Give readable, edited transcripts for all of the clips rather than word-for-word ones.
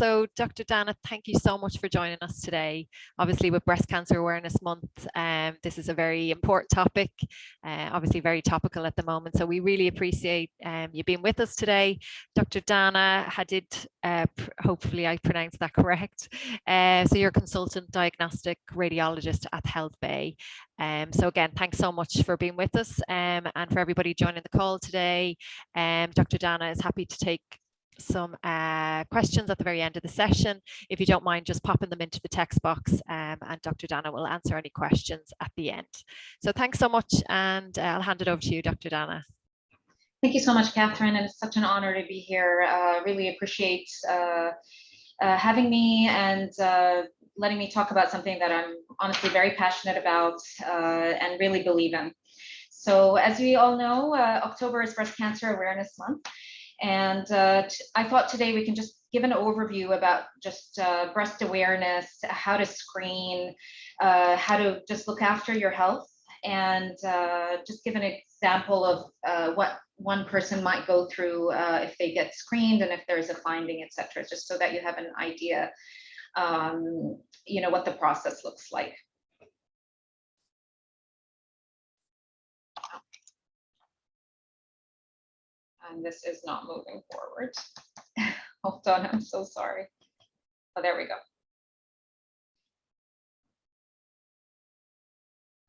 So Dr. Dana, thank you so much for joining us today. Obviously with Breast Cancer Awareness Month, this is a very important topic, obviously very topical at the moment. So we really appreciate you being with us today. Dr. Dana Haddad, hopefully I pronounced that correct. So you're a consultant diagnostic radiologist at HealthBay. So again, thanks so much for being with us, and for everybody joining the call today. Dr. Dana is happy to take some questions at the very end of the session. If you don't mind just popping them into the text box, and Dr. Dana will answer any questions at the end. So thanks so much, and I'll hand it over to you, Dr. Dana. Thank you so much, Catherine, and it's such an honor to be here. Really appreciate having me and letting me talk about something that I'm honestly very passionate about and really believe in. So as we all know, October is Breast Cancer Awareness Month. And I thought today we can just give an overview about just breast awareness, how to screen, how to just look after your health, and just give an example of what one person might go through if they get screened and if there's a finding, etc., just so that you have an idea, what the process looks like. And this is not moving forward. Hold on, I'm so sorry. Oh, there we go.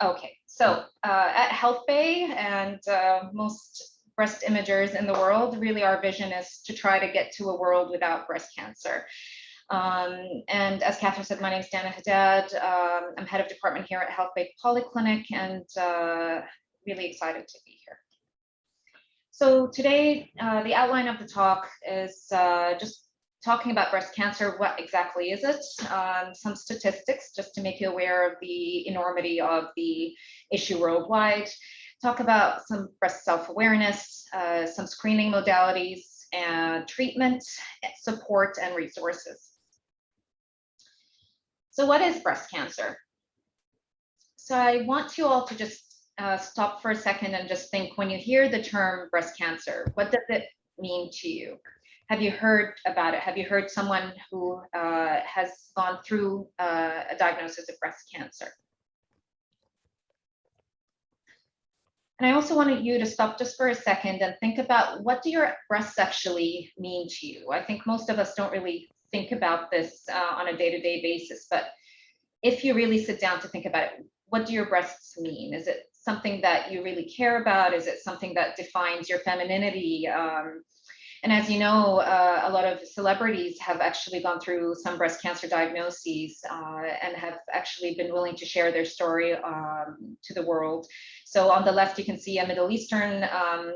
Okay, so at HealthBay and most breast imagers in the world, really our vision is to try to get to a world without breast cancer. And as Catherine said, my name is Dana Haddad. I'm head of department here at HealthBay Polyclinic, and really excited to be here. So today, the outline of the talk is just talking about breast cancer. What exactly is it? Some statistics just to make you aware of the enormity of the issue worldwide. Talk about some breast self-awareness, some screening modalities, and treatment, support, and resources. So what is breast cancer? So I want you all to just stop for a second and just think, when you hear the term breast cancer, what does it mean to you? Have you heard about it? Have you heard someone who has gone through a diagnosis of breast cancer? And I also wanted you to stop just for a second and think about, what do your breasts actually mean to you? I think most of us don't really think about this on a day-to-day basis, but if you really sit down to think about it, what do your breasts mean? Is it something that you really care about? Is it something that defines your femininity? And as you know, a lot of celebrities have actually gone through some breast cancer diagnoses and have actually been willing to share their story to the world. So on the left, you can see a Middle Eastern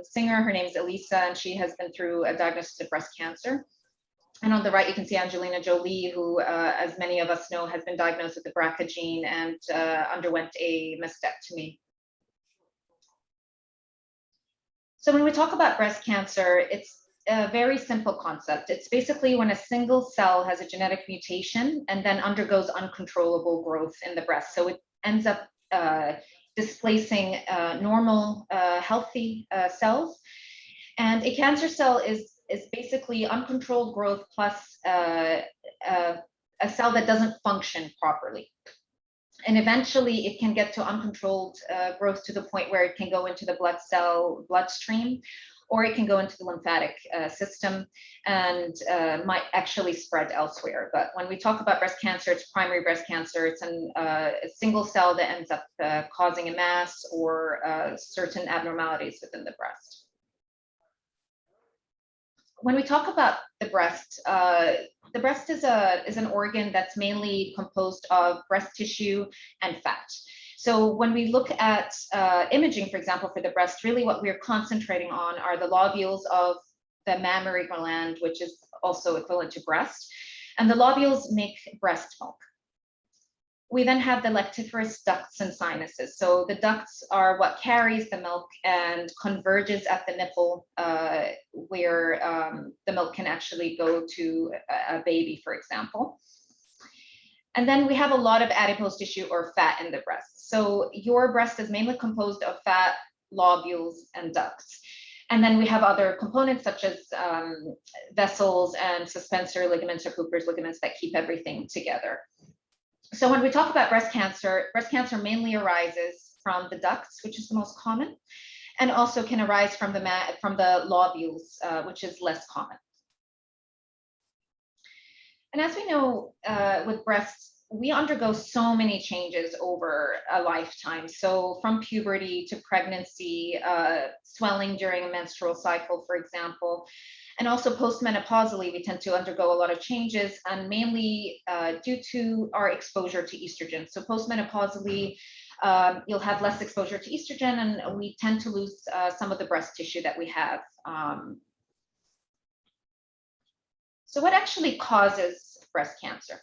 singer. Her name is Elisa, and she has been through a diagnosis of breast cancer. And on the right, you can see Angelina Jolie, who, as many of us know, has been diagnosed with the BRCA gene and underwent a mastectomy. So when we talk about breast cancer, it's a very simple concept. It's basically when a single cell has a genetic mutation and then undergoes uncontrollable growth in the breast. So it ends up displacing normal, healthy cells. And a cancer cell is basically uncontrolled growth plus a cell that doesn't function properly. And eventually it can get to uncontrolled growth to the point where it can go into the bloodstream, or it can go into the lymphatic system and might actually spread elsewhere. But when we talk about breast cancer, it's primary breast cancer. It's a single cell that ends up causing a mass or certain abnormalities within the breast. When we talk about the breast is an organ that's mainly composed of breast tissue and fat. So when we look at imaging, for example, for the breast, really what we're concentrating on are the lobules of the mammary gland, which is also equivalent to breast, and the lobules make breast milk. We then have the lactiferous ducts and sinuses. So the ducts are what carries the milk and converges at the nipple where the milk can actually go to a baby, for example. And then we have a lot of adipose tissue or fat in the breast. So your breast is mainly composed of fat, lobules, and ducts. And then we have other components such as vessels and suspensor ligaments or Cooper's ligaments that keep everything together. So when we talk about breast cancer mainly arises from the ducts, which is the most common, and also can arise from the lobules, which is less common. And as we know, with breasts, we undergo so many changes over a lifetime. So from puberty to pregnancy, swelling during a menstrual cycle, for example, and also postmenopausally, we tend to undergo a lot of changes, and mainly due to our exposure to estrogen. So postmenopausally, you'll have less exposure to estrogen, and we tend to lose some of the breast tissue that we have. So what actually causes breast cancer?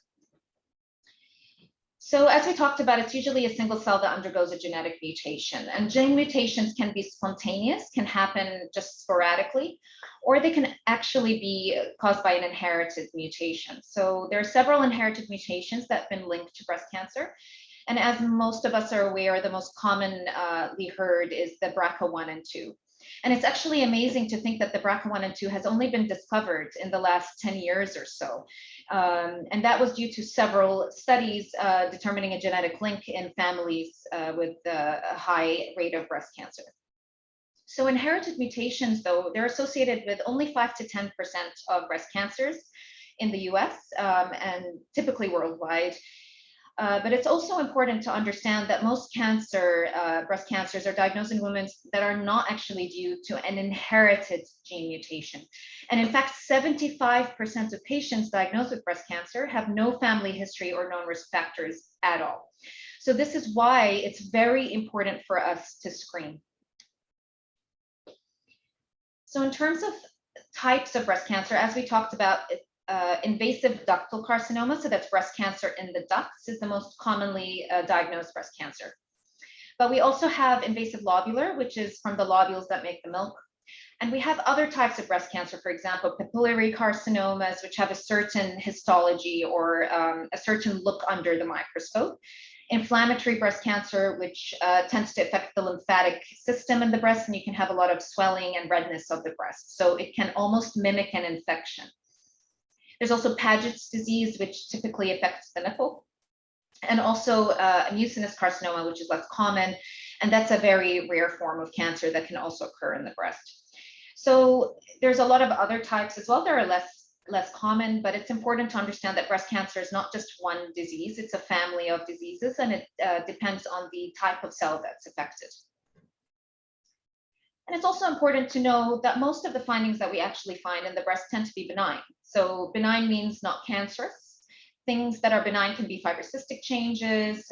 So as we talked about, it's usually a single cell that undergoes a genetic mutation, and gene mutations can be spontaneous, can happen just sporadically, or they can actually be caused by an inherited mutation. So there are several inherited mutations that have been linked to breast cancer. And as most of us are aware, the most commonly heard is the BRCA1 and 2. And it's actually amazing to think that the BRCA1 and 2 has only been discovered in the last 10 years or so. And that was due to several studies determining a genetic link in families with a high rate of breast cancer. So inherited mutations, though, they're associated with only 5 to 10% of breast cancers in the US and typically worldwide. But it's also important to understand that most breast cancers are diagnosed in women that are not actually due to an inherited gene mutation. And in fact, 75% of patients diagnosed with breast cancer have no family history or known risk factors at all. So this is why it's very important for us to screen. So in terms of types of breast cancer, as we talked about, invasive ductal carcinoma, so that's breast cancer in the ducts, is the most commonly diagnosed breast cancer. But we also have invasive lobular, which is from the lobules that make the milk. And we have other types of breast cancer, for example, papillary carcinomas, which have a certain histology or a certain look under the microscope. Inflammatory breast cancer, which tends to affect the lymphatic system in the breast, and you can have a lot of swelling and redness of the breast. So it can almost mimic an infection. There's also Paget's disease, which typically affects the nipple, and also a mucinous carcinoma, which is less common, and that's a very rare form of cancer that can also occur in the breast. So there's a lot of other types as well that are less common, but it's important to understand that breast cancer is not just one disease, it's a family of diseases, and it depends on the type of cell that's affected. And it's also important to know that most of the findings that we actually find in the breast tend to be benign. So benign means not cancerous. Things that are benign can be fibrocystic changes.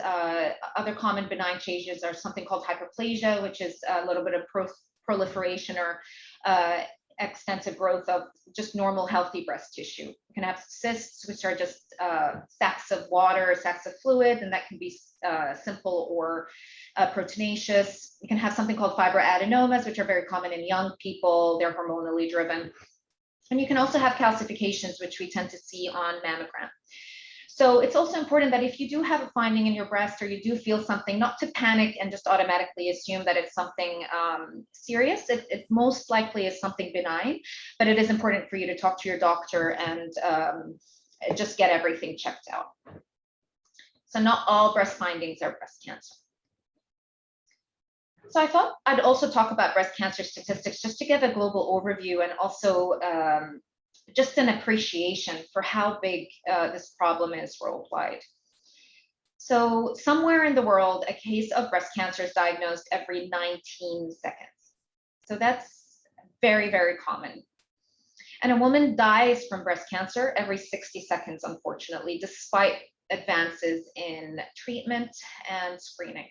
Other common benign changes are something called hyperplasia, which is a little bit of proliferation or extensive growth of just normal healthy breast tissue. You can have cysts, which are just sacs of water, sacs of fluid, and that can be simple or proteinaceous. You can have something called fibroadenomas, which are very common in young people. They're hormonally driven. And you can also have calcifications, which we tend to see on mammogram. So it's also important that if you do have a finding in your breast or you do feel something, not to panic and just automatically assume that it's something serious. It most likely is something benign, but it is important for you to talk to your doctor and just get everything checked out. So not all breast findings are breast cancer. So I thought I'd also talk about breast cancer statistics just to give a global overview and also just an appreciation for how big this problem is worldwide. So somewhere in the world, a case of breast cancer is diagnosed every 19 seconds. So that's very, very common. And a woman dies from breast cancer every 60 seconds, unfortunately, despite advances in treatment and screening.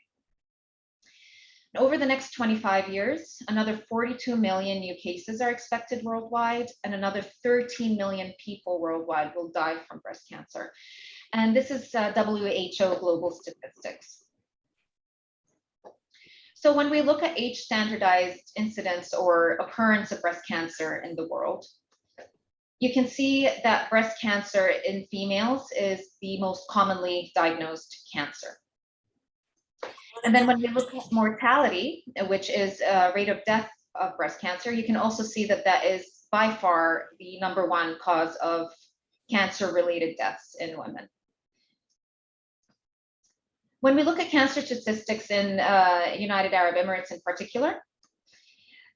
Over the next 25 years, another 42 million new cases are expected worldwide, and another 13 million people worldwide will die from breast cancer. And this is WHO global statistics. So when we look at age-standardized incidence or occurrence of breast cancer in the world, you can see that breast cancer in females is the most commonly diagnosed cancer. And then when we look at mortality, which is rate of death of breast cancer, you can also see that that is by far the #1 cause of cancer-related deaths in women. When we look at cancer statistics in United Arab Emirates in particular,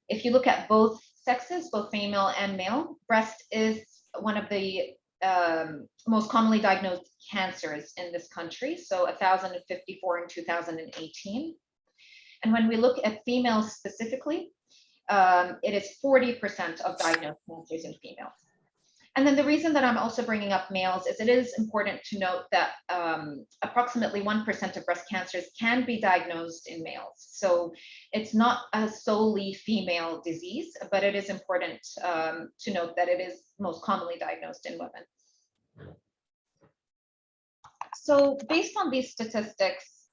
if you look at both sexes, both female and male, breast is one of the most commonly diagnosed cancers in this country, so 1,054 in 2018. And when we look at females specifically, it is 40% of diagnosed cancers in females. And then the reason that I'm also bringing up males is it is important to note that approximately 1% of breast cancers can be diagnosed in males. So it's not a solely female disease, but it is important to note that it is most commonly diagnosed in women. So based on these statistics,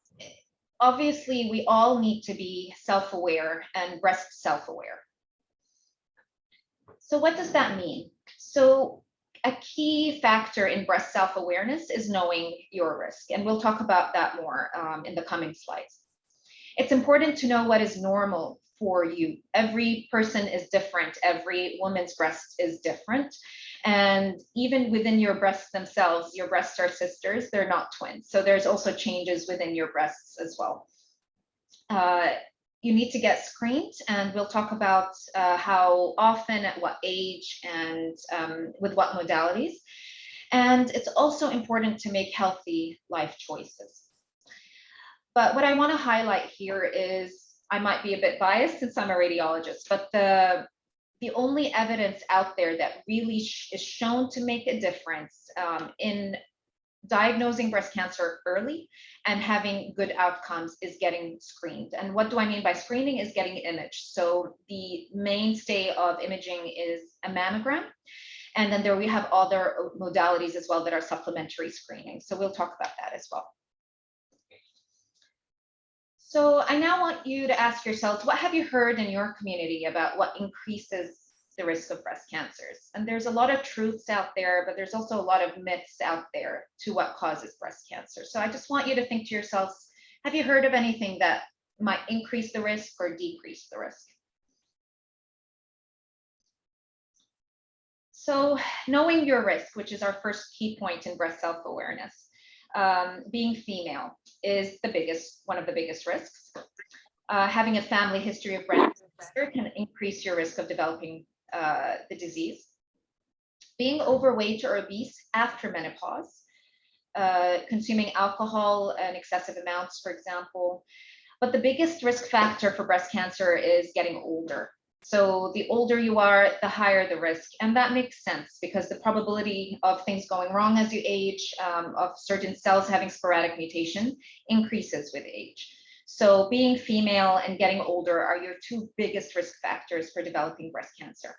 obviously we all need to be self-aware and breast self-aware. So what does that mean? So a key factor in breast self-awareness is knowing your risk, and we'll talk about that more in the coming slides. It's important to know what is normal for you. Every person is different. Every woman's breast is different. And even within your breasts themselves, your breasts are sisters, they're not twins. So there's also changes within your breasts as well. You need to get screened, and we'll talk about how often, at what age, and with what modalities. And it's also important to make healthy life choices. But what I want to highlight here is, I might be a bit biased since I'm a radiologist, but the only evidence out there that really is shown to make a difference in diagnosing breast cancer early and having good outcomes is getting screened. And what do I mean by screening? Is getting imaged. So the mainstay of imaging is a mammogram. And then there we have other modalities as well that are supplementary screening. So we'll talk about that as well. So I now want you to ask yourselves, what have you heard in your community about what increases the risk of breast cancers? And there's a lot of truths out there, but there's also a lot of myths out there to what causes breast cancer. So I just want you to think to yourselves, have you heard of anything that might increase the risk or decrease the risk? So knowing your risk, which is our first key point in breast self-awareness, being female is one of the biggest risks. Having a family history of breast cancer can increase your risk of developing the disease. Being overweight or obese after menopause, consuming alcohol in excessive amounts, for example. But the biggest risk factor for breast cancer is getting older. So the older you are, the higher the risk. And that makes sense because the probability of things going wrong as you age, of certain cells having sporadic mutation, increases with age. So being female and getting older are your two biggest risk factors for developing breast cancer.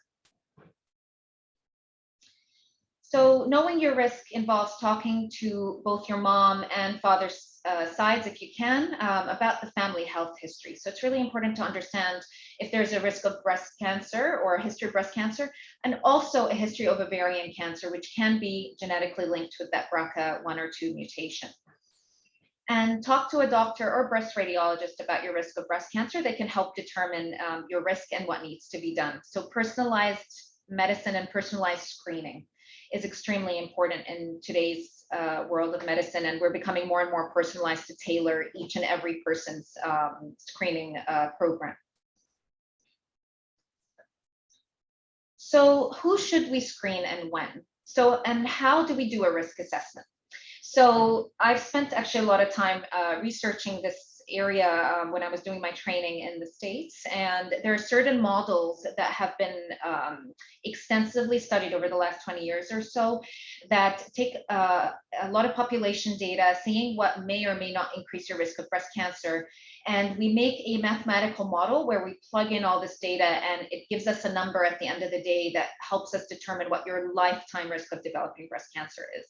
So knowing your risk involves talking to both your mom and father's sides, if you can, about the family health history. So it's really important to understand if there's a risk of breast cancer or a history of breast cancer, and also a history of ovarian cancer, which can be genetically linked with that BRCA1 or 2 mutation. And talk to a doctor or breast radiologist about your risk of breast cancer. They can help determine your risk and what needs to be done. So personalized medicine and personalized screening is extremely important in today's world of medicine, and we're becoming more and more personalized to tailor each and every person's screening program. So who should we screen and when? So, and how do we do a risk assessment? So I've spent actually a lot of time researching this area when I was doing my training in the States, and there are certain models that have been extensively studied over the last 20 years or so that take a lot of population data, seeing what may or may not increase your risk of breast cancer, and we make a mathematical model where we plug in all this data, and it gives us a number at the end of the day that helps us determine what your lifetime risk of developing breast cancer is.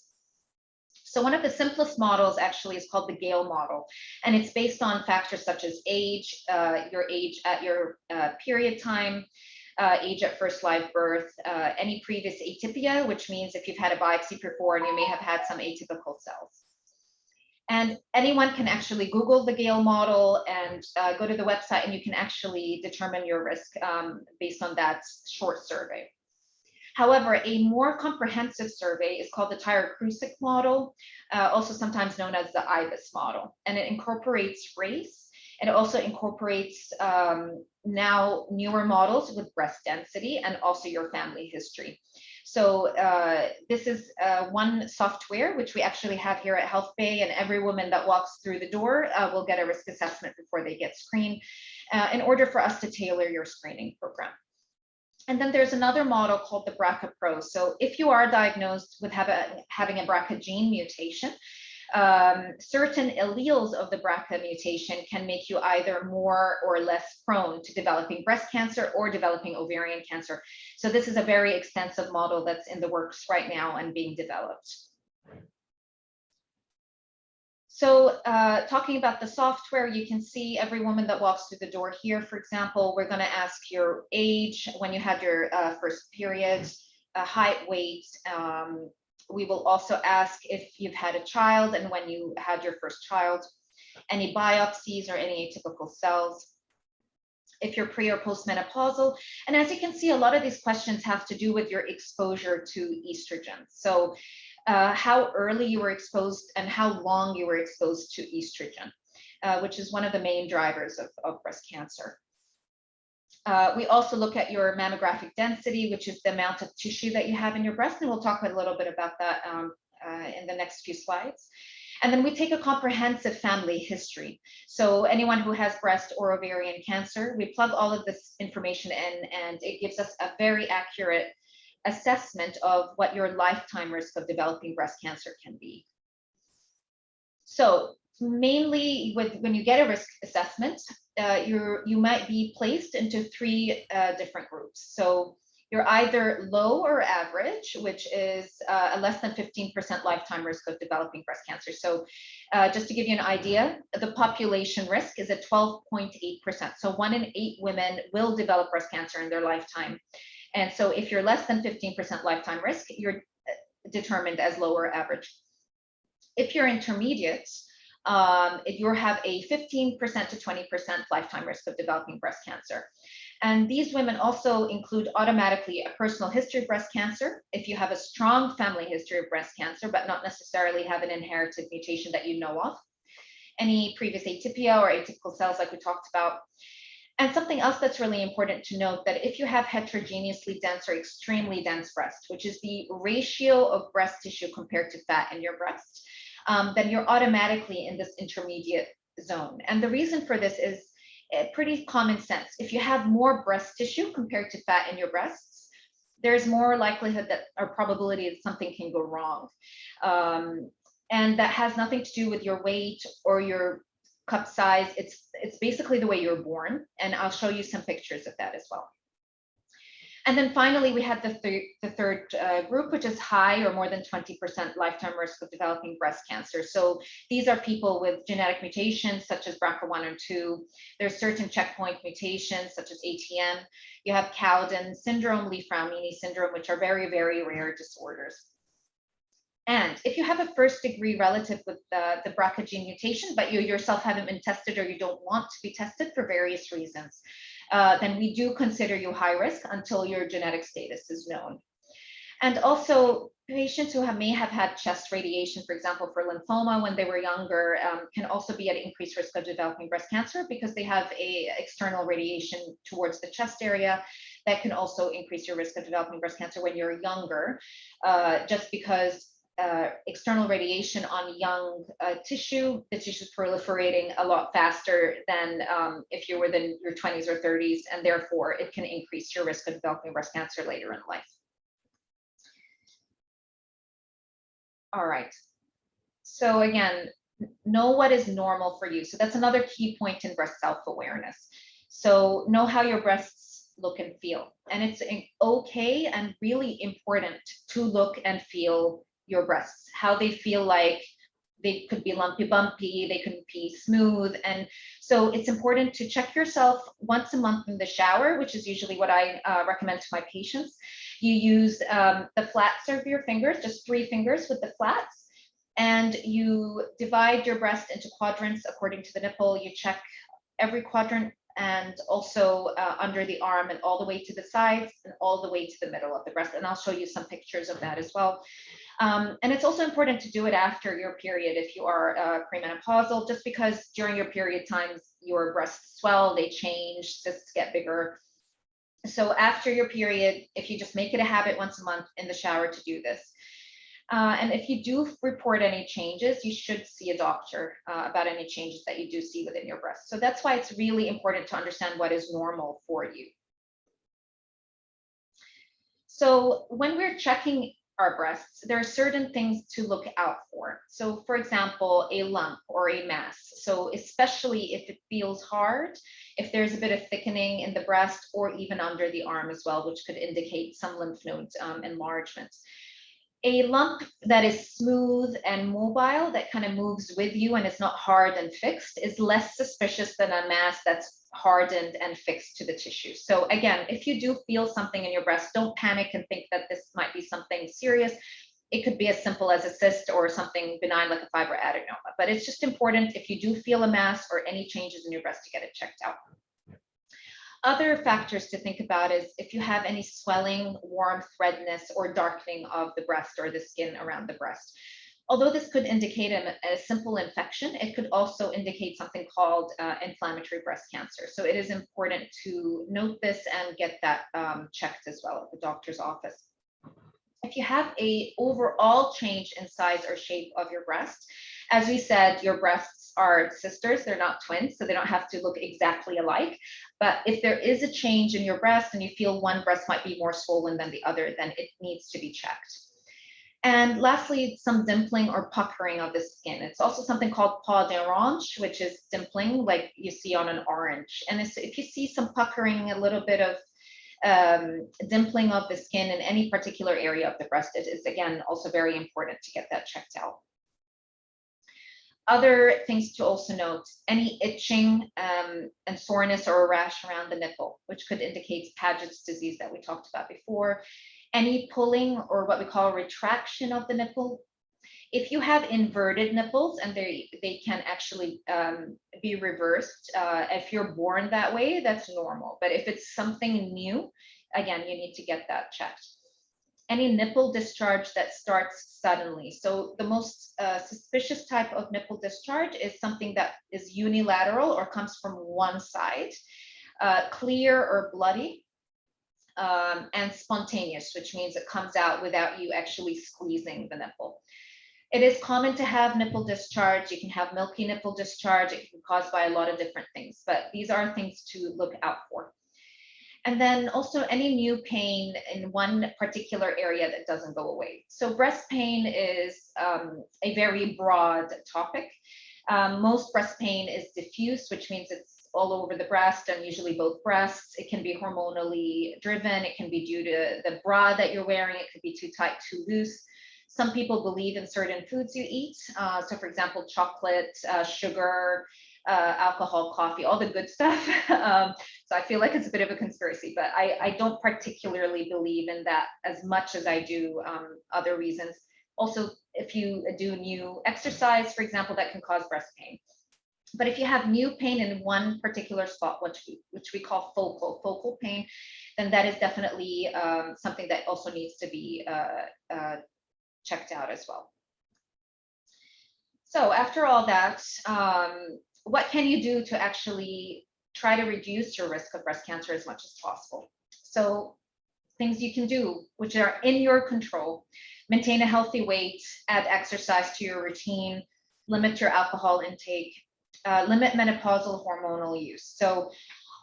So one of the simplest models actually is called the Gale model, and it's based on factors such as age, your age at your period time, age at first live birth, any previous atypia, which means if you've had a biopsy before and you may have had some atypical cells. And anyone can actually Google the Gale model and go to the website, and you can actually determine your risk based on that short survey. However, a more comprehensive survey is called the Tyrer-Krusik model, also sometimes known as the IBIS model, and it incorporates race. It also incorporates now newer models with breast density and also your family history. So this is one software which we actually have here at HealthBay, and every woman that walks through the door will get a risk assessment before they get screened in order for us to tailor your screening program. And then there's another model called the BRCA Pro. So if you are diagnosed with having a BRCA gene mutation, certain alleles of the BRCA mutation can make you either more or less prone to developing breast cancer or developing ovarian cancer. So this is a very extensive model that's in the works right now and being developed. So talking about the software, you can see every woman that walks through the door here, for example, we're going to ask your age, when you had your first period, height, weight. We will also ask if you've had a child and when you had your first child, any biopsies or any atypical cells, if you're pre or postmenopausal. And as you can see, a lot of these questions have to do with your exposure to estrogen. So how early you were exposed and how long you were exposed to estrogen, which is one of the main drivers of breast cancer. We also look at your mammographic density, which is the amount of tissue that you have in your breast, and we'll talk a little bit about that in the next few slides. And then we take a comprehensive family history. So anyone who has breast or ovarian cancer, we plug all of this information in, and it gives us a very accurate assessment of what your lifetime risk of developing breast cancer can be. So mainly when you get a risk assessment, you might be placed into three different groups. So you're either low or average, which is a less than 15% lifetime risk of developing breast cancer. So just to give you an idea, the population risk is at 12.8%. So 1 in 8 women will develop breast cancer in their lifetime. And so if you're less than 15% lifetime risk, you're determined as low or average. If you're intermediate, if you have a 15% to 20% lifetime risk of developing breast cancer. And these women also include automatically a personal history of breast cancer, if you have a strong family history of breast cancer, but not necessarily have an inherited mutation that you know of, any previous atypia or atypical cells like we talked about. And something else that's really important to note, that if you have heterogeneously dense or extremely dense breast, which is the ratio of breast tissue compared to fat in your breast, then you're automatically in this intermediate zone. And the reason for this is pretty common sense. If you have more breast tissue compared to fat in your breasts, there's more likelihood that or probability that something can go wrong. And that has nothing to do with your weight or your cup size. It's basically the way you're born. And I'll show you some pictures of that as well. And then finally, we had the third group, which is high or more than 20% lifetime risk of developing breast cancer. So these are people with genetic mutations such as BRCA1 or 2. There's certain checkpoint mutations such as ATM. You have Cowden syndrome, Li-Fraumeni syndrome, which are very, very rare disorders. And if you have a first degree relative with the BRCA gene mutation, but you yourself haven't been tested or you don't want to be tested for various reasons, then we do consider you high risk until your genetic status is known. And also patients who may have had chest radiation, for example, for lymphoma when they were younger, can also be at increased risk of developing breast cancer because they have a external radiation towards the chest area that can also increase your risk of developing breast cancer when you're younger, just because external radiation on young tissue, the tissue is proliferating a lot faster than if you were in your 20s or 30s, and therefore it can increase your risk of developing breast cancer later in life. All right, so again, know what is normal for you. So that's another key point in breast self-awareness. So know how your breasts look and feel, and it's okay and really important to look and feel your breasts, how they feel. Like they could be lumpy, bumpy, they could be smooth. And so it's important to check yourself once a month in the shower, which is usually what I recommend to my patients. You use the flats of your fingers, just 3 fingers with the flats, And you divide your breast into quadrants according to the nipple. You check every quadrant, and also under the arm, and all the way to the sides, and all the way to the middle of the breast. And I'll show you some pictures of that as well. And it's also important to do it after your period if you are premenopausal, just because during your period times, your breasts swell, they change, cysts get bigger. So after your period, if you just make it a habit once a month in the shower to do this. And if you do report any changes, you should see a doctor about any changes that you do see within your breast. So that's why it's really important to understand what is normal for you. So when we're checking our breasts, there are certain things to look out for. So for example, a lump or a mass. So especially if it feels hard, if there's a bit of thickening in the breast or even under the arm as well, which could indicate some lymph node enlargement. A lump that is smooth and mobile, that kind of moves with you and is not hard and fixed, is less suspicious than a mass that's hardened and fixed to the tissue. So again, if you do feel something in your breast, don't panic and think that this might be something serious. It could be as simple as a cyst or something benign like a fibroadenoma. But it's just important, if you do feel a mass or any changes in your breast, to get it checked out. Other factors to think about is if you have any swelling, warmth, redness, or darkening of the breast or the skin around the breast. Although this could indicate a simple infection, it could also indicate something called inflammatory breast cancer. So it is important to note this and get that checked as well at the doctor's office. If you have an overall change in size or shape of your breast, as we said, your breasts are sisters, they're not twins, so they don't have to look exactly alike. But if there is a change in your breast and you feel one breast might be more swollen than the other, then it needs to be checked. And lastly, some dimpling or puckering of the skin. It's also something called peau d'orange, which is dimpling like you see on an orange. And if you see some puckering, a little bit of dimpling of the skin in any particular area of the breast, it is again also very important to get that checked out. Other things to also note, any itching and soreness or a rash around the nipple, which could indicate Paget's disease that we talked about before. Any pulling or what we call retraction of the nipple. If you have inverted nipples, and they can actually be reversed, if you're born that way, that's normal. But if it's something new, again, you need to get that checked. Any nipple discharge that starts suddenly. So the most suspicious type of nipple discharge is something that is unilateral or comes from one side, clear or bloody, and spontaneous, which means it comes out without you actually squeezing the nipple. It is common to have nipple discharge. You can have milky nipple discharge. It can be caused by a lot of different things, but these are things to look out for. And then also any new pain in one particular area that doesn't go away. So breast pain is a very broad topic. Most breast pain is diffuse, which means it's all over the breast and usually both breasts. It can be hormonally driven. It can be due to the bra that you're wearing. It could be too tight, too loose. Some people believe in certain foods you eat. So for example, chocolate, sugar, alcohol, coffee, all the good stuff. So I feel like it's a bit of a conspiracy, but I don't particularly believe in that as much as I do other reasons. Also, if you do new exercise, for example, that can cause breast pain. But if you have new pain in one particular spot, which we call focal pain, then that is definitely something that also needs to be checked out as well. So after all that, what can you do to actually try to reduce your risk of breast cancer as much as possible? So things you can do, which are in your control: maintain a healthy weight, add exercise to your routine, limit your alcohol intake, limit menopausal hormonal use. So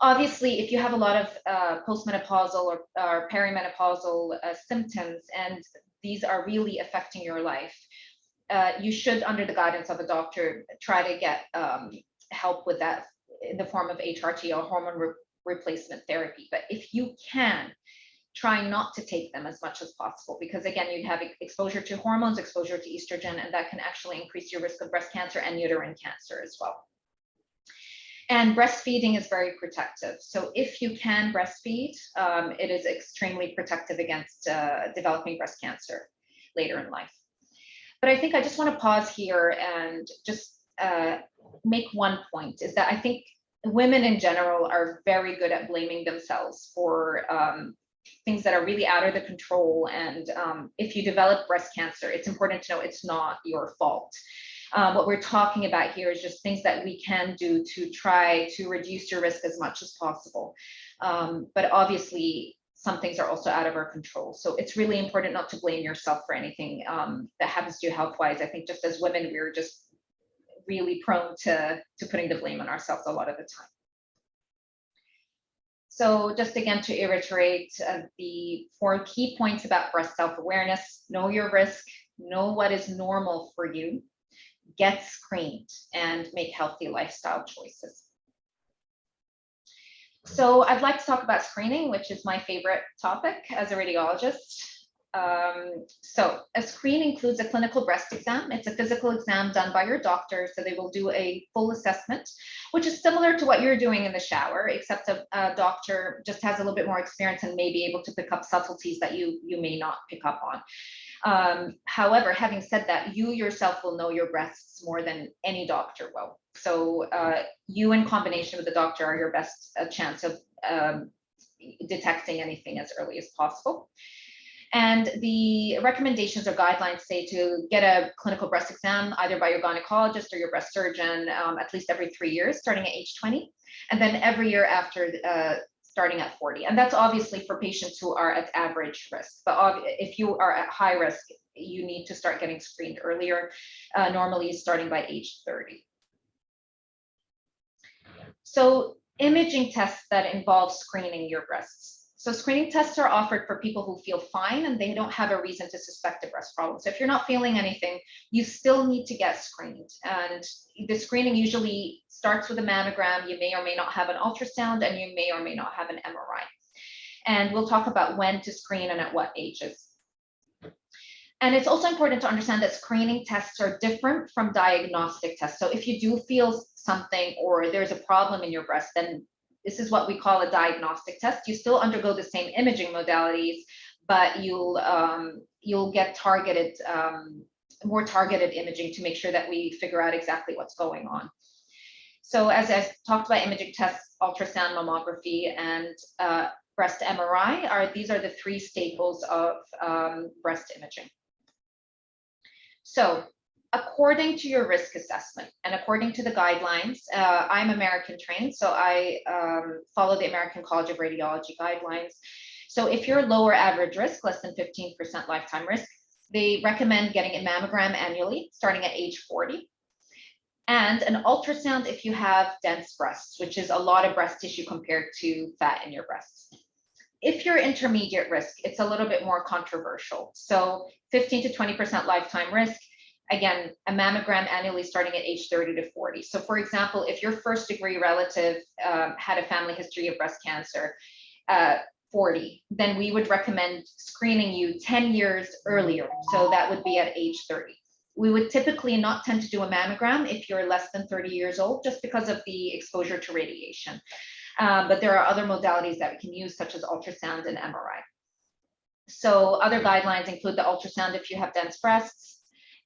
obviously, if you have a lot of postmenopausal or perimenopausal symptoms, and these are really affecting your life, you should, under the guidance of a doctor, try to get help with that in the form of HRT or hormone replacement therapy. But if you can, try not to take them as much as possible, because again, you'd have exposure to hormones, exposure to estrogen, and that can actually increase your risk of breast cancer and uterine cancer as well. And breastfeeding is very protective. So if you can breastfeed, it is extremely protective against developing breast cancer later in life. But I think I just want to pause here and just make one point, is that I think women in general are very good at blaming themselves for things that are really out of the control. And if you develop breast cancer, it's important to know it's not your fault. What we're talking about here is just things that we can do to try to reduce your risk as much as possible. But obviously, some things are also out of our control. So it's really important not to blame yourself for anything that happens to you health-wise. I think just as women, we're just really prone to putting the blame on ourselves a lot of the time. So just again, to reiterate the 4 key points about breast self-awareness: know your risk, know what is normal for you, get screened, and make healthy lifestyle choices. So I'd like to talk about screening, which is my favorite topic as a radiologist. So a screen includes a clinical breast exam. It's a physical exam done by your doctor. So they will do a full assessment, which is similar to what you're doing in the shower, except a doctor just has a little bit more experience and may be able to pick up subtleties that you may not pick up on. However, having said that, you yourself will know your breasts more than any doctor will. So you, in combination with the doctor, are your best chance of detecting anything as early as possible. And the recommendations or guidelines say to get a clinical breast exam either by your gynecologist or your breast surgeon at least every 3 years, starting at age 20, and then every year after starting at 40. And that's obviously for patients who are at average risk. But if you are at high risk, you need to start getting screened earlier, normally starting by age 30. So imaging tests that involve screening your breasts. So screening tests are offered for people who feel fine and they don't have a reason to suspect a breast problem. So if you're not feeling anything, you still need to get screened. And the screening usually starts with a mammogram. You may or may not have an ultrasound, and you may or may not have an MRI. And we'll talk about when to screen and at what ages. And it's also important to understand that screening tests are different from diagnostic tests. So if you do feel something or there's a problem in your breast, then this is what we call a diagnostic test. You still undergo the same imaging modalities, but you'll get targeted, more targeted imaging to make sure that we figure out exactly what's going on. So as I talked about imaging tests, ultrasound, mammography, and breast MRI these are the 3 staples of breast imaging. So according to your risk assessment and according to the guidelines, I'm American trained, so I follow the American College of Radiology guidelines. So if you're lower average risk, less than 15% lifetime risk, they recommend getting a mammogram annually, starting at age 40. And an ultrasound if you have dense breasts, which is a lot of breast tissue compared to fat in your breasts. If you're intermediate risk, it's a little bit more controversial. So 15 to 20% lifetime risk, again, a mammogram annually starting at age 30 to 40. So for example, if your first degree relative had a family history of breast cancer, 40, then we would recommend screening you 10 years earlier. So that would be at age 30. We would typically not tend to do a mammogram if you're less than 30 years old, just because of the exposure to radiation. But there are other modalities that we can use, such as ultrasound and MRI. So other guidelines include the ultrasound if you have dense breasts.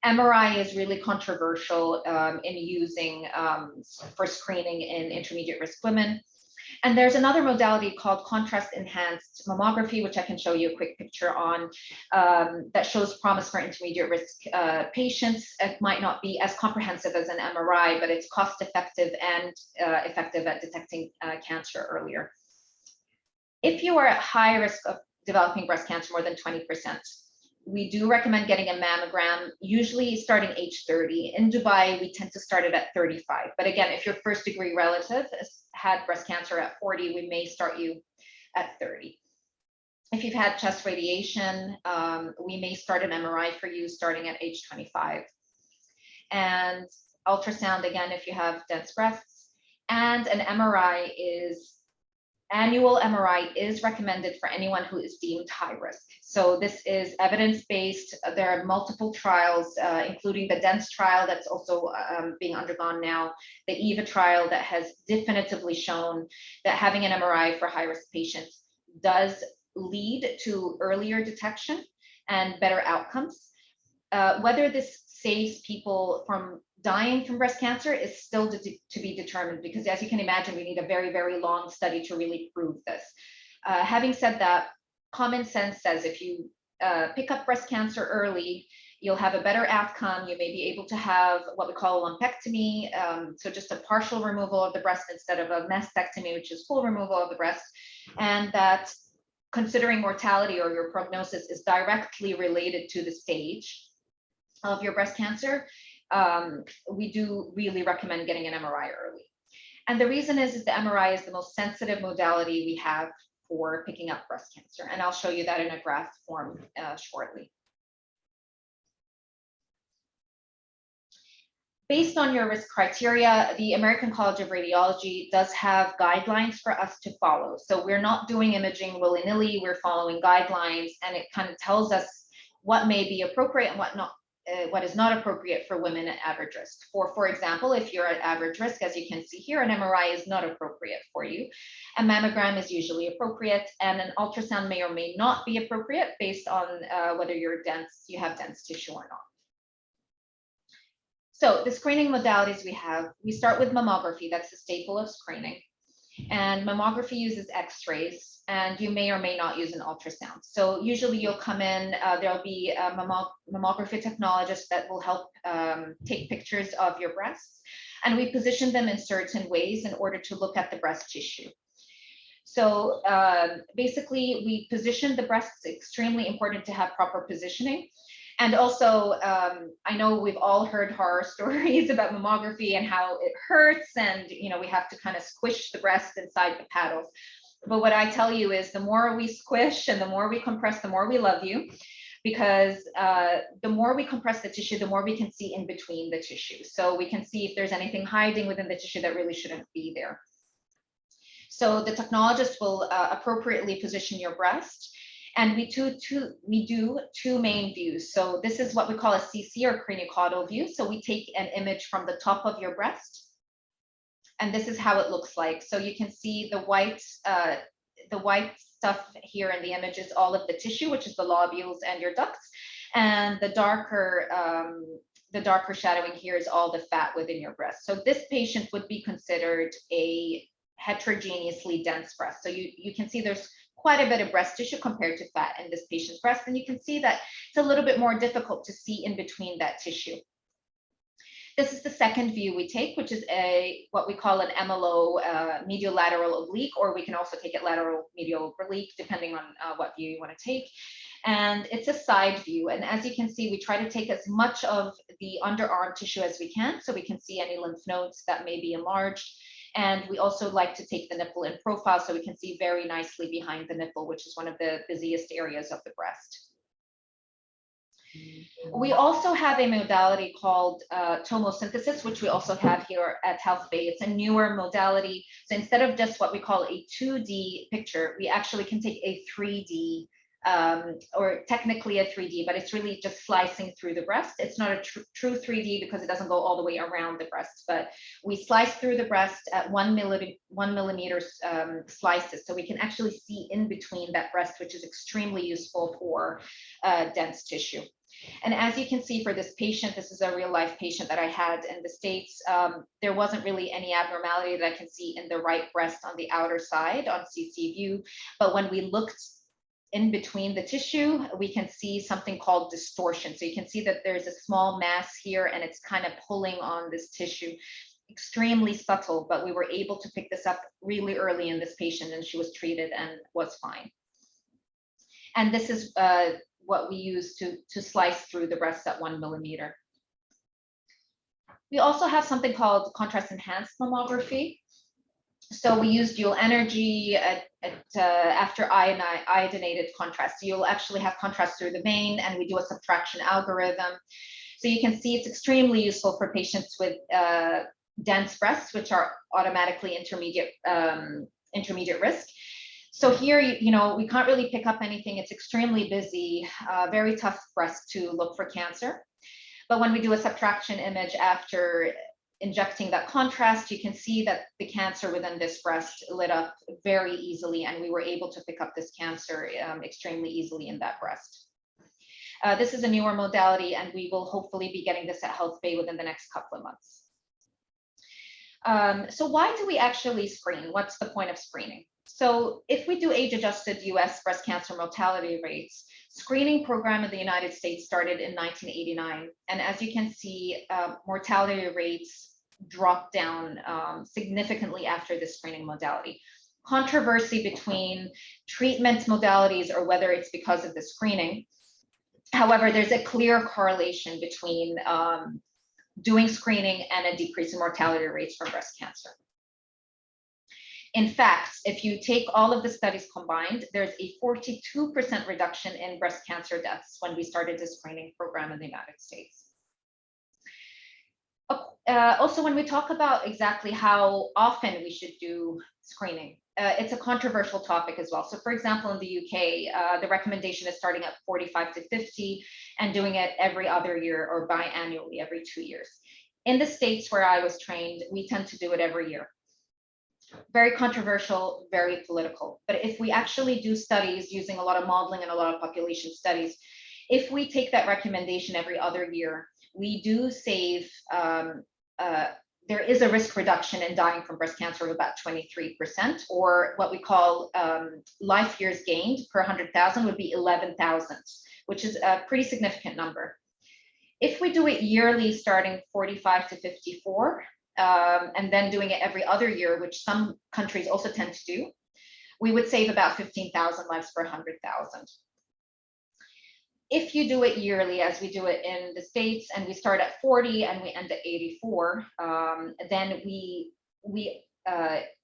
MRI is really controversial in using for screening in intermediate risk women. And there's another modality called contrast enhanced mammography, which I can show you a quick picture on, that shows promise for intermediate risk patients. It might not be as comprehensive as an MRI, but it's cost effective and effective at detecting cancer earlier. If you are at high risk of developing breast cancer, more than 20%, we do recommend getting a mammogram, usually starting age 30. In Dubai, we tend to start it at 35. But again, if your first degree relative had breast cancer at 40, we may start you at 30. If you've had chest radiation, we may start an MRI for you starting at age 25. And ultrasound, again, if you have dense breasts. And an MRI annual MRI is recommended for anyone who is deemed high risk. So this is evidence-based. There are multiple trials, including the DENSE trial that's also being undergone now, the EVA trial that has definitively shown that having an MRI for high-risk patients does lead to earlier detection and better outcomes. Whether this saves people from dying from breast cancer is still to be determined, because as you can imagine, we need a very, very long study to really prove this. Having said that, common sense says if you pick up breast cancer early, you'll have a better outcome. You may be able to have what we call a lumpectomy, so just a partial removal of the breast instead of a mastectomy, which is full removal of the breast, and that considering mortality or your prognosis is directly related to the stage of your breast cancer, we do really recommend getting an MRI early. And the reason is the MRI is the most sensitive modality we have for picking up breast cancer. And I'll show you that in a graph form shortly. Based on your risk criteria, the American College of Radiology does have guidelines for us to follow. So we're not doing imaging willy-nilly, we're following guidelines, and it kind of tells us what may be appropriate and what is not appropriate for women at average risk. For example, if you're at average risk, as you can see here, an MRI is not appropriate for you. A mammogram is usually appropriate, and an ultrasound may or may not be appropriate based on whether you have dense tissue or not. So the screening modalities we start with mammography. That's the staple of screening. And mammography uses x-rays, and you may or may not use an ultrasound. So usually you'll come in, there'll be a mammography technologist that will help take pictures of your breasts. And we position them in certain ways in order to look at the breast tissue. So basically we position the breasts. It's extremely important to have proper positioning. And also, I know we've all heard horror stories about mammography and how it hurts, and we have to kind of squish the breast inside the paddles. But what I tell you is the more we squish and the more we compress, the more we love you, because the more we compress the tissue, the more we can see in between the tissue. So we can see if there's anything hiding within the tissue that really shouldn't be there. So the technologist will appropriately position your breast. And we do two main views. So this is what we call a CC or craniocaudal view. So we take an image from the top of your breast, and this is how it looks like. So you can see the white stuff here in the image is all of the tissue, which is the lobules and your ducts, and the darker shadowing here is all the fat within your breast. So this patient would be considered a heterogeneously dense breast. So you can see there's quite a bit of breast tissue compared to fat in this patient's breast. And you can see that it's a little bit more difficult to see in between that tissue. This is the second view we take, which is what we call an MLO, medial lateral oblique, or we can also take it lateral medial oblique, depending on what view you want to take. And it's a side view. And as you can see, we try to take as much of the underarm tissue as we can, so we can see any lymph nodes that may be enlarged. And we also like to take the nipple in profile so we can see very nicely behind the nipple, which is one of the busiest areas of the breast. We also have a modality called tomosynthesis, which we also have here at HealthBay. It's a newer modality. So instead of just what we call a 2D picture, we actually can take a 3D, or technically a 3D, but it's really just slicing through the breast. It's not a true 3D because it doesn't go all the way around the breast, but we slice through the breast at 1 millimeter slices. So we can actually see in between that breast, which is extremely useful for dense tissue. And as you can see for this patient, this is a real life patient that I had in the States. There wasn't really any abnormality that I can see in the right breast on the outer side on CC view. But when we looked in between the tissue, we can see something called distortion. So you can see that there's a small mass here and it's kind of pulling on this tissue. Extremely subtle, but we were able to pick this up really early in this patient, and she was treated and was fine. And this is what we use to slice through the breast at 1 millimeter. We also have something called contrast enhanced mammography. So we use dual energy after iodinated contrast. You'll actually have contrast through the vein, and we do a subtraction algorithm. So you can see it's extremely useful for patients with dense breasts, which are automatically intermediate risk. So here, we can't really pick up anything. It's extremely busy, very tough breast to look for cancer. But when we do a subtraction image after injecting that contrast, you can see that the cancer within this breast lit up very easily, and we were able to pick up this cancer extremely easily in that breast. This is a newer modality, and we will hopefully be getting this at HealthBay within the next couple of months. So why do we actually screen? What's the point of screening? So if we do age-adjusted US breast cancer mortality rates, screening program in the United States started in 1989. And as you can see, mortality rates dropped down significantly after the screening modality. Controversy between treatment modalities or whether it's because of the screening. However, there's a clear correlation between doing screening and a decrease in mortality rates from breast cancer. In fact, if you take all of the studies combined, there's a 42% reduction in breast cancer deaths when we started the screening program in the United States. Also, when we talk about exactly how often we should do screening, it's a controversial topic as well. So for example, in the UK, the recommendation is starting at 45 to 50 and doing it every other year or biannually every 2 years. In the States where I was trained, we tend to do it every year. Very controversial, very political. But if we actually do studies using a lot of modeling and a lot of population studies, if we take that recommendation every other year, we do save, there is a risk reduction in dying from breast cancer of about 23%, or what we call life years gained per 100,000 would be 11,000, which is a pretty significant number. If we do it yearly, starting 45 to 54, and then doing it every other year, which some countries also tend to do, we would save about 15,000 lives per 100,000. If you do it yearly, as we do it in the States, and we start at 40 and we end at 84, then we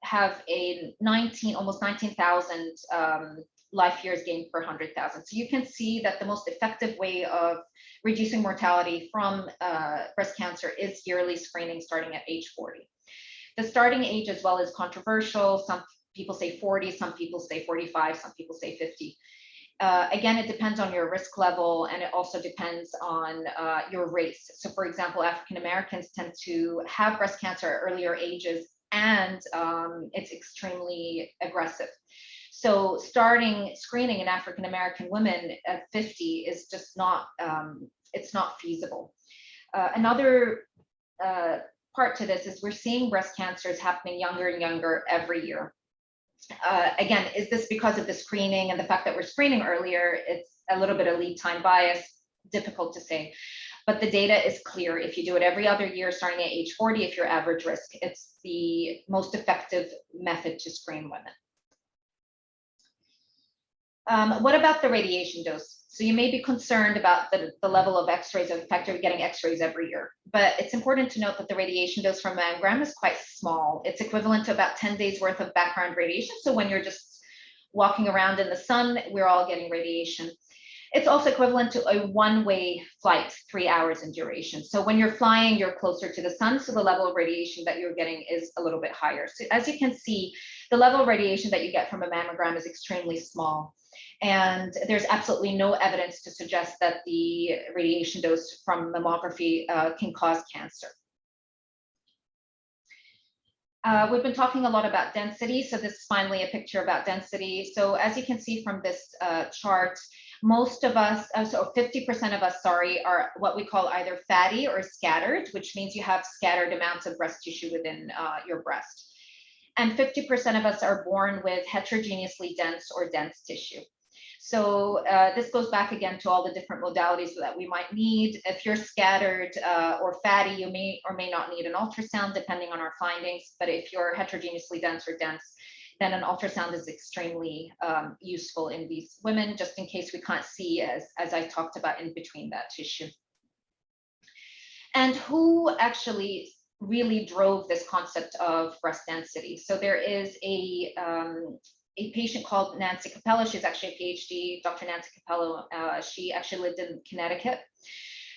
have a almost 19,000 life years gained per 100,000. So you can see that the most effective way of reducing mortality from breast cancer is yearly screening starting at age 40. The starting age as well is controversial. Some people say 40, some people say 45, some people say 50. Again, it depends on your risk level, and it also depends on your race. So for example, African Americans tend to have breast cancer at earlier ages, and it's extremely aggressive. So starting screening in African American women at 50 is just not, it's not feasible. Another part to this is we're seeing breast cancers happening younger and younger every year. Again, is this because of the screening and the fact that we're screening earlier? It's a little bit of lead time bias, difficult to say. But the data is clear. If you do it every other year, starting at age 40, if you're average risk, it's the most effective method to screen women. What about the radiation dose? So you may be concerned about the level of x-rays. In fact, you're getting x-rays every year. But it's important to note that the radiation dose from mammogram is quite small. It's equivalent to about 10 days worth of background radiation. So when you're just walking around in the sun, we're all getting radiation. It's also equivalent to a one-way flight, 3 hours in duration. So when you're flying, you're closer to the sun, so the level of radiation that you're getting is a little bit higher. So as you can see, the level of radiation that you get from a mammogram is extremely small. And there's absolutely no evidence to suggest that the radiation dose from mammography can cause cancer. We've been talking a lot about density, so this is finally a picture about density. So as you can see from this chart, most of us, so 50% of us, sorry, are what we call either fatty or scattered, which means you have scattered amounts of breast tissue within your breast. And 50% of us are born with heterogeneously dense or dense tissue. So this goes back again to all the different modalities that we might need. If you're scattered or fatty, you may or may not need an ultrasound depending on our findings. But if you're heterogeneously dense or dense, then an ultrasound is extremely useful in these women, just in case we can't see, as I talked about, in between that tissue. And who actually really drove this concept of breast density? So there is a patient called Nancy Capello. She's actually a PhD, Dr. Nancy Capello. She actually lived in Connecticut.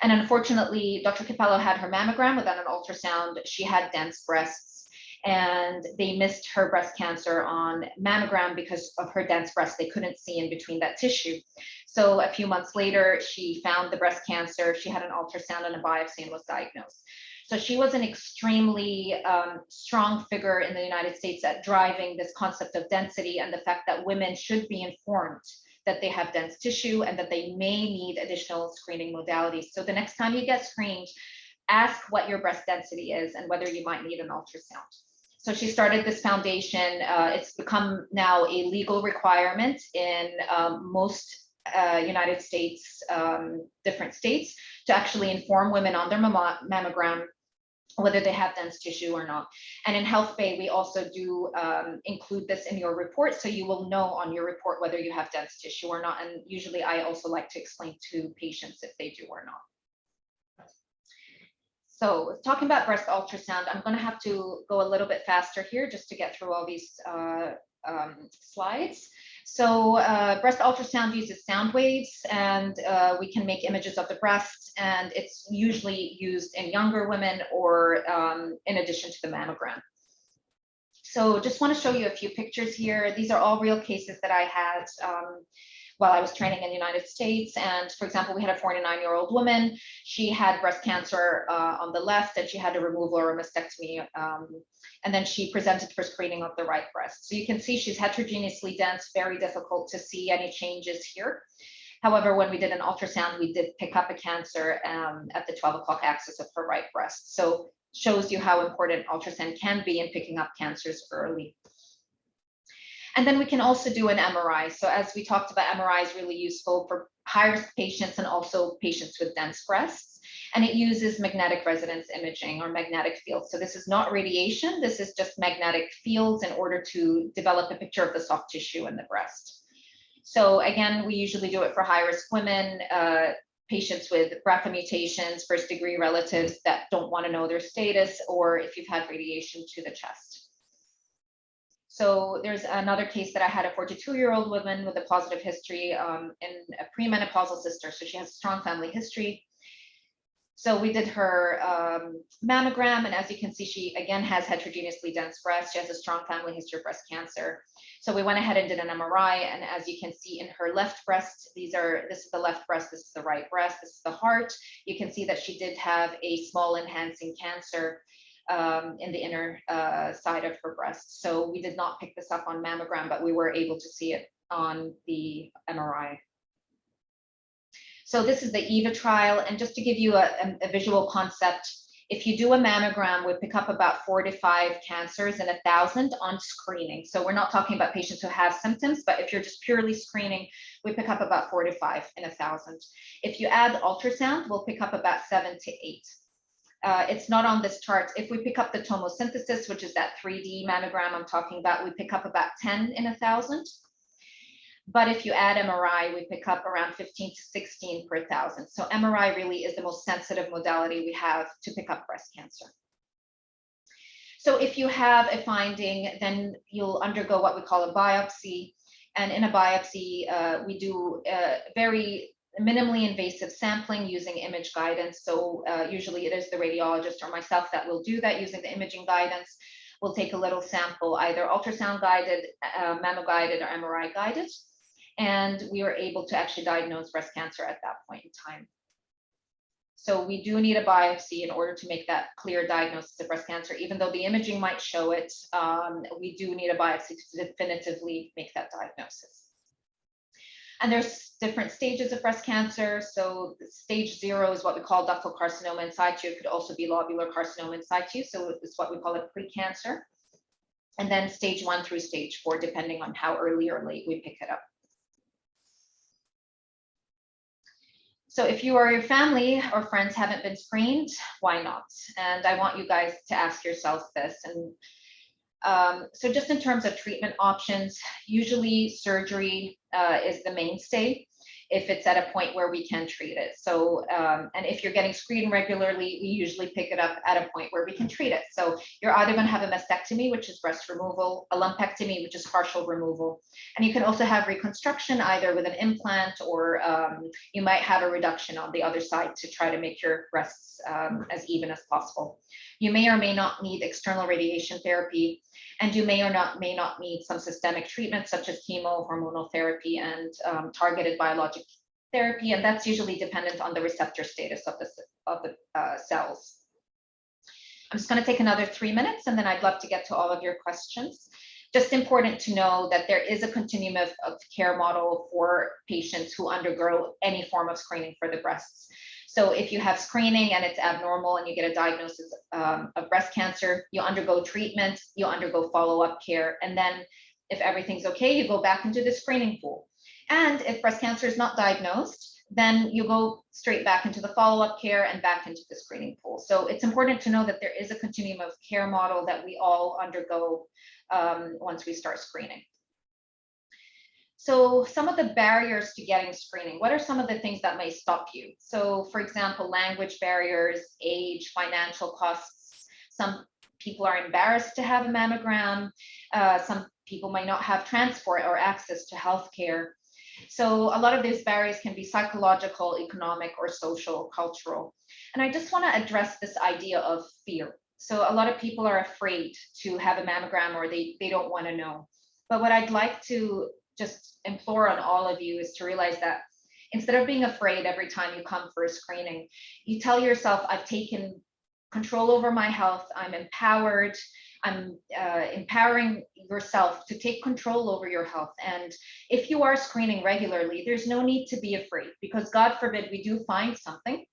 And unfortunately, Dr. Capello had her mammogram without an ultrasound. She had dense breasts, and they missed her breast cancer on mammogram because of her dense breast. They couldn't see in between that tissue. So a few months later, she found the breast cancer. She had an ultrasound and a biopsy and was diagnosed. So she was an extremely strong figure in the United States at driving this concept of density and the fact that women should be informed that they have dense tissue, and that they may need additional screening modalities. So the next time you get screened, ask what your breast density is and whether you might need an ultrasound. So she started this foundation. It's become now a legal requirement in most United States, different states, to actually inform women on their mammogram whether they have dense tissue or not. And in HealthBay, we also do include this in your report, so you will know on your report whether you have dense tissue or not. And usually I also like to explain to patients if they do or not. So talking about breast ultrasound, I'm going to have to go a little bit faster here just to get through all these slides. So breast ultrasound uses sound waves, and we can make images of the breast, and it's usually used in younger women or in addition to the mammogram. So just want to show you a few pictures here. These are all real cases that I had while I was training in the United States. And for example, we had a 49-year-old woman. She had breast cancer on the left, and she had a removal or a mastectomy. And then she presented for screening of the right breast. So you can see she's heterogeneously dense, very difficult to see any changes here. However, when we did an ultrasound, we did pick up a cancer at the 12 o'clock axis of her right breast. So shows you how important ultrasound can be in picking up cancers early. And then we can also do an MRI. So as we talked about, MRI is really useful for high-risk patients and also patients with dense breasts. And it uses magnetic resonance imaging or magnetic fields. So this is not radiation, this is just magnetic fields in order to develop a picture of the soft tissue in the breast. So again, we usually do it for high-risk women, patients with BRCA mutations, first-degree relatives that don't want to know their status, or if you've had radiation to the chest. So there's another case that I had, a 42-year-old woman with a positive history in a premenopausal sister. So she has a strong family history. So we did her mammogram, and as you can see, she again has heterogeneously dense breast. She has a strong family history of breast cancer. So we went ahead and did an MRI, and as you can see in her left breast, this is the left breast, this is the right breast, this is the heart. You can see that she did have a small enhancing cancer in the inner side of her breast. So we did not pick this up on mammogram, but we were able to see it on the MRI. So this is the EVA trial, and just to give you a visual concept, if you do a mammogram, we pick up about 4 to 5 cancers in 1,000 on screening. So we're not talking about patients who have symptoms, but if you're just purely screening, we pick up about 4 to 5 in 1,000. If you add ultrasound, we'll pick up about 7 to 8. It's not on this chart. If we pick up the tomosynthesis, which is that 3D mammogram I'm talking about, we pick up about 10 in 1,000. But if you add MRI, we pick up around 15 to 16 per 1,000. So MRI really is the most sensitive modality we have to pick up breast cancer. So if you have a finding, then you'll undergo what we call a biopsy. And in a biopsy, we do very minimally invasive sampling using image guidance. So usually it is the radiologist or myself that will do that using the imaging guidance. We'll take a little sample, either ultrasound guided, mammo guided, or MRI guided. And we were able to actually diagnose breast cancer at that point in time. So we do need a biopsy in order to make that clear diagnosis of breast cancer. Even though the imaging might show it, we do need a biopsy to definitively make that diagnosis. And there's different stages of breast cancer. So stage 0 is what we call ductal carcinoma in situ. It could also be lobular carcinoma in situ. So it's what we call a precancer. And then stage 1 through stage 4, depending on how early or late we pick it up. So if you or your family or friends haven't been screened, why not? And I want you guys to ask yourselves this. And so just in terms of treatment options, usually surgery is the mainstay if it's at a point where we can treat it. So, and if you're getting screened regularly, we usually pick it up at a point where we can treat it. So you're either going to have a mastectomy, which is breast removal, a lumpectomy, which is partial removal. And you can also have reconstruction either with an implant, or you might have a reduction on the other side to try to make your breasts as even as possible. You may or may not need external radiation therapy, and you may or may not need some systemic treatment such as chemo, hormonal therapy, and targeted biologic therapy, and that's usually dependent on the receptor status of the cells. I'm just going to take another 3 minutes, and then I'd love to get to all of your questions. just important to know that there is a continuum of care model for patients who undergo any form of screening for the breasts. So if you have screening and it's abnormal and you get a diagnosis of breast cancer, you undergo treatment, you undergo follow-up care, and then if everything's okay, you go back into the screening pool. And if breast cancer is not diagnosed, then you go straight back into the follow-up care and back into the screening pool. So it's important to know that there is a continuum of care model that we all undergo once we start screening. So some of the barriers to getting screening, what are some of the things that may stop you? So for example, language barriers, age, financial costs. Some people are embarrassed to have a mammogram. Some people might not have transport or access to healthcare. So a lot of these barriers can be psychological, economic, or social, cultural. And I just want to address this idea of fear. So a lot of people are afraid to have a mammogram, or they don't want to know. But what I'd like to just implore on all of you is to realize that instead of being afraid every time you come for a screening, you tell yourself, I've taken control over my health, I'm empowered, I'm empowering yourself to take control over your health. And if you are screening regularly, there's no need to be afraid, because God forbid we do find something,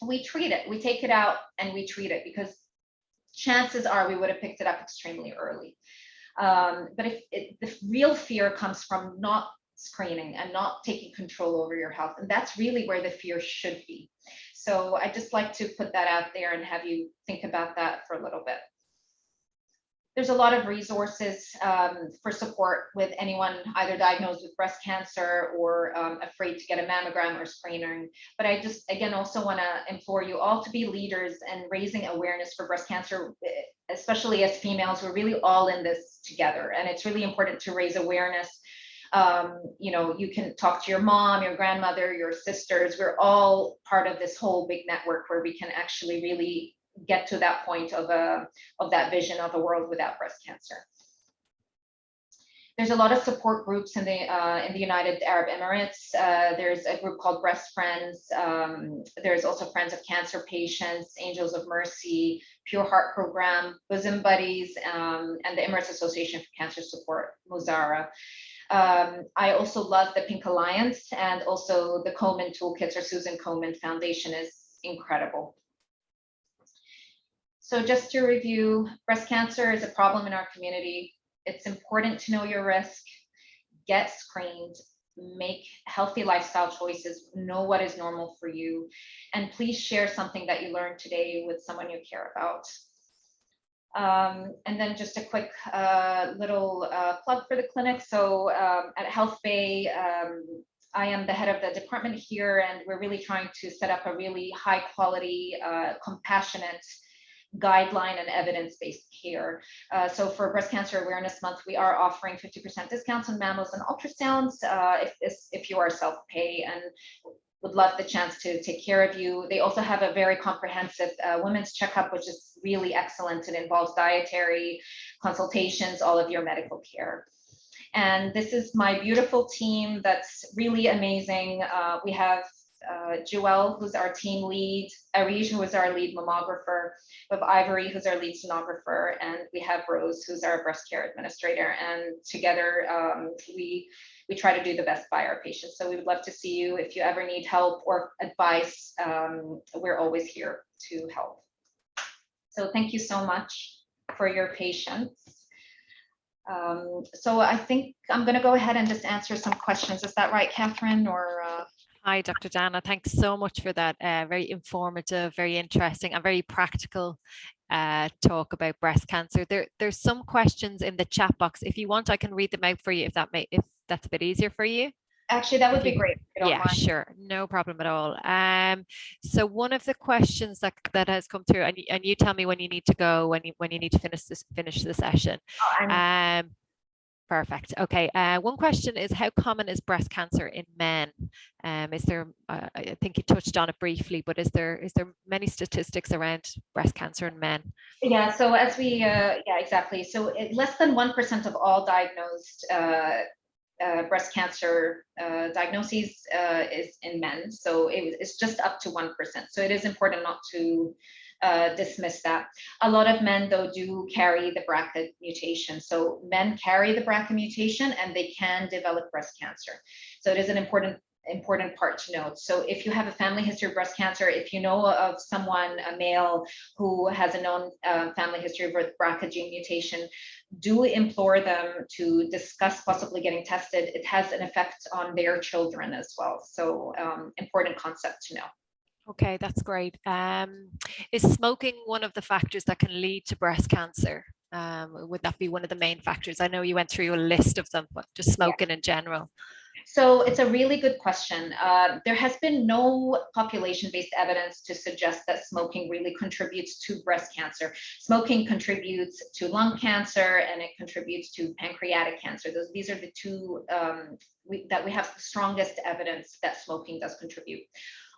we treat it, we take it out and we treat it, because chances are we would have picked it up extremely early. But the real fear comes from not screening and not taking control over your health. And that's really where the fear should be. So I just like to put that out there and have you think about that for a little bit. There's a lot of resources for support with anyone either diagnosed with breast cancer or afraid to get a mammogram or screening. But I just, again, also want to implore you all to be leaders and raising awareness for breast cancer, especially as females. We're really all in this together. And it's really important to raise awareness. You know, you can talk to your mom, your grandmother, your sisters. We're all part of this whole big network where we can actually really get to that point of that vision of a world without breast cancer. There's a lot of support groups in the United Arab Emirates. There's a group called Breast Friends. There's also Friends of Cancer Patients, Angels of Mercy, Pure Heart Program, Bosom Buddies, and the Emirates Association for Cancer Support, Muzara. I also love the Pink Alliance, and also the Komen Toolkits, or Susan Komen Foundation is incredible. So just to review, breast cancer is a problem in our community. It's important to know your risk, get screened, make healthy lifestyle choices, know what is normal for you, and please share something that you learned today with someone you care about. And then just a quick little plug for the clinic. So at HealthBay, I am the head of the department here, and we're really trying to set up a really high quality, compassionate guideline and evidence-based care. So for Breast Cancer Awareness Month, we are offering 50% discounts on mammos and ultrasounds if you are self-pay, and would love the chance to take care of you. They also have a very comprehensive women's checkup, which is really excellent. It involves dietary consultations, all of your medical care. And this is my beautiful team that's really amazing. We have Joelle, who's our team lead, Arij, who is our lead mammographer, we have Ivory, who's our lead sonographer, and we have Rose, who's our breast care administrator. And together, we try to do the best by our patients. So we would love to see you. If you ever need help or advice, we're always here to help. So thank you so much for your patience. So I think I'm going to go ahead and just answer some questions. Is that right, Catherine? Or Hi, Dr. Dana. Thanks so much for that very informative, very interesting, and very practical talk about breast cancer. There's some questions in the chat box. If you want, I can read them out for you if that's a bit easier for you. Actually, that would be great. Yeah, sure, no problem at all. So one of the questions that has come through, and you tell me when you need to go, when you need to finish the session. Oh, perfect. Okay. One question is, how common is breast cancer in men? Is there? I think you touched on it briefly, but is there many statistics around breast cancer in men? Yeah. So as we, yeah, exactly. So less than 1% of all diagnosed breast cancer diagnoses is in men. So it's just up to 1%. So it is important not to dismiss that. A lot of men, though, do carry the BRCA mutation. So men carry the BRCA mutation and they can develop breast cancer. So it is an important part to note. So if you have a family history of breast cancer, if you know of someone, a male, who has a known family history of BRCA gene mutation, do implore them to discuss possibly getting tested. It has an effect on their children as well. So important concept to know. Okay, that's great. Is smoking one of the factors that can lead to breast cancer? Would that be one of the main factors? I know you went through a list of them, but just smoking in general. So it's a really good question. There has been no population-based evidence to suggest that smoking really contributes to breast cancer. Smoking contributes to lung cancer and it contributes to pancreatic cancer. These are the two that we have the strongest evidence that smoking does contribute.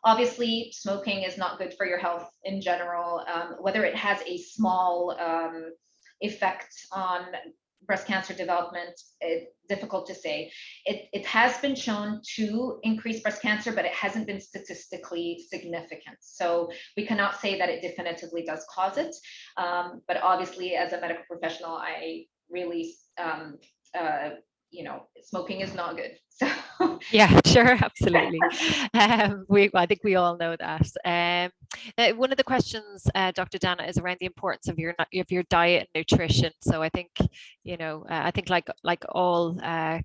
Obviously, smoking is not good for your health in general. Whether it has a small effect on breast cancer development, it's difficult to say. It has been shown to increase breast cancer, but it hasn't been statistically significant. So we cannot say that it definitively does cause it. But obviously, as a medical professional, I really, smoking is not good. So yeah, sure, absolutely. I think we all know that. One of the questions, Dr. Dana, is around the importance of your diet and nutrition. So I think, I think like all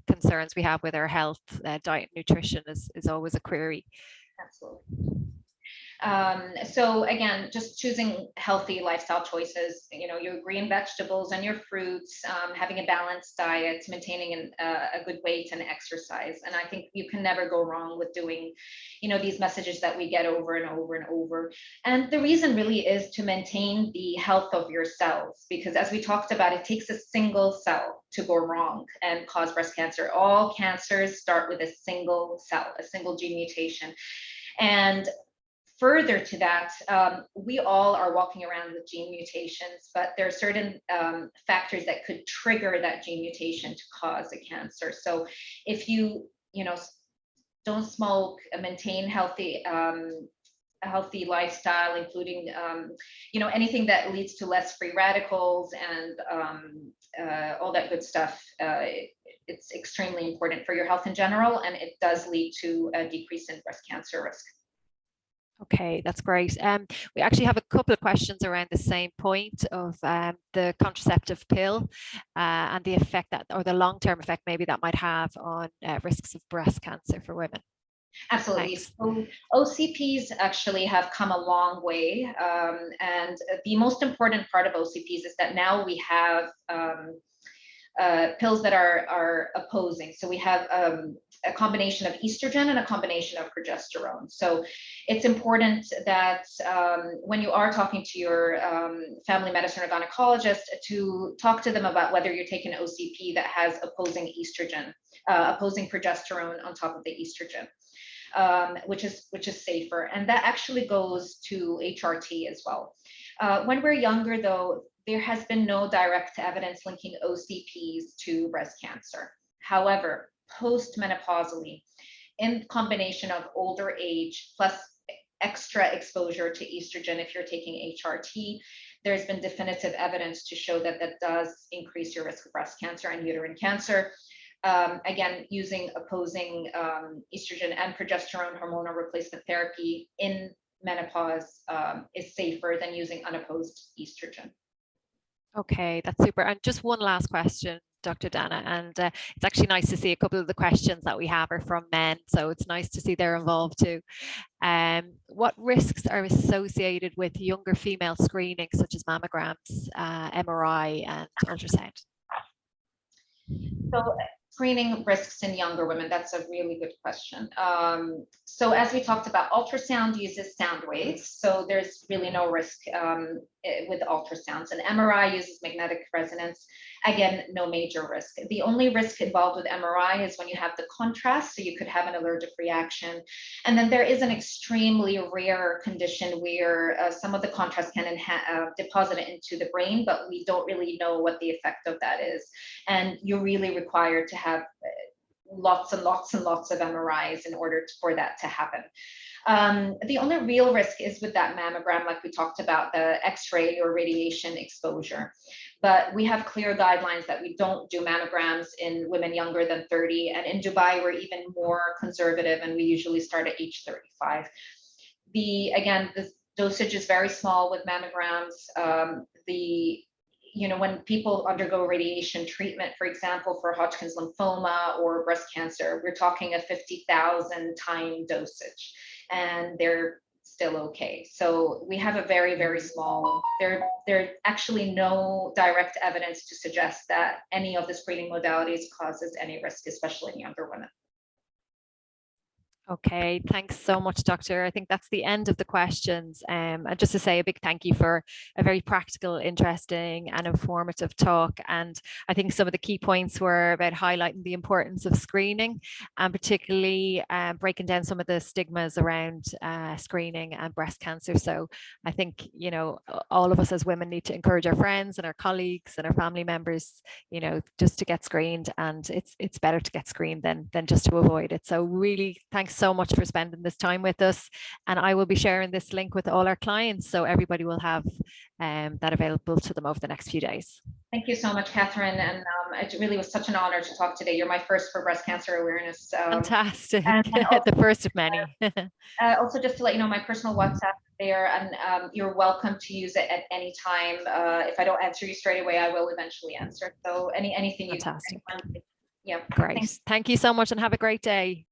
concerns we have with our health, diet and nutrition is always a query. Absolutely. So again, just choosing healthy lifestyle choices, your green vegetables and your fruits, having a balanced diet, maintaining a good weight and exercise. And I think you can never go wrong with doing, these messages that we get over and over and over. And the reason really is to maintain the health of your cells, because as we talked about, it takes a single cell to go wrong and cause breast cancer. All cancers start with a single cell, a single gene mutation. And further to that, we all are walking around with gene mutations, but there are certain factors that could trigger that gene mutation to cause a cancer. So if you, don't smoke, maintain healthy lifestyle, including, anything that leads to less free radicals and all that good stuff, it's extremely important for your health in general, and it does lead to a decrease in breast cancer risk. Okay, that's great. We actually have a couple of questions around the same point of the contraceptive pill and the effect that, or the long-term effect maybe that might have on risks of breast cancer for women. Absolutely. Thanks. So OCPs actually have come a long way. And the most important part of OCPs is that now we have pills that are opposing. So we have a combination of estrogen and a combination of progesterone. So it's important that when you are talking to your family medicine or gynecologist, to talk to them about whether you're taking an OCP that has opposing estrogen, opposing progesterone on top of the estrogen, which is safer. And that actually goes to HRT as well. When we're younger, though, there has been no direct evidence linking OCPs to breast cancer. However, postmenopausally, in combination of older age plus extra exposure to estrogen, if you're taking HRT, there's been definitive evidence to show that that does increase your risk of breast cancer and uterine cancer. Again, using opposing estrogen and progesterone hormonal replacement therapy in menopause is safer than using unopposed estrogen. Okay, that's super. And just one last question, Dr. Dana, and it's actually nice to see a couple of the questions that we have are from men, so it's nice to see they're involved too. What risks are associated with younger female screening, such as mammograms, MRI, and ultrasound? So screening risks in younger women, that's a really good question. So as we talked about, ultrasound uses sound waves, so there's really no risk with ultrasounds. And MRI uses magnetic resonance. Again, no major risk. The only risk involved with MRI is when you have the contrast, so you could have an allergic reaction. And then there is an extremely rare condition where some of the contrast can deposit it into the brain, but we don't really know what the effect of that is. And you're really required to have lots and lots and lots of MRIs in order for that to happen. The only real risk is with that mammogram, like we talked about, the X-ray or radiation exposure. But we have clear guidelines that we don't do mammograms in women younger than 30. And in Dubai, we're even more conservative, and we usually start at age 35. Again, the dosage is very small with mammograms. When people undergo radiation treatment, for example, for Hodgkin's lymphoma or breast cancer, we're talking a 50,000 time dosage, and they're still okay. So we have a very, very small, there's actually no direct evidence to suggest that any of the screening modalities causes any risk, especially in younger women. Okay, thanks so much, Doctor. I think that's the end of the questions. And just to say a big thank you for a very practical, interesting and informative talk. And I think some of the key points were about highlighting the importance of screening, and particularly breaking down some of the stigmas around screening and breast cancer. So I think, all of us as women need to encourage our friends and our colleagues and our family members, just to get screened. And it's better to get screened than just to avoid it. So really, thanks so much for spending this time with us, and I will be sharing this link with all our clients, so everybody will have that available to them over the next few days. Thank you so much, Catherine, and it really was such an honor to talk today. You're my first for breast cancer awareness. Fantastic. And also, the first of many. Also, just to let you know, my personal WhatsApp there, and you're welcome to use it at any time. If I don't answer you straight away, I will eventually answer. So anything you Fantastic. yeah. Great. Thank you so much, and have a great day.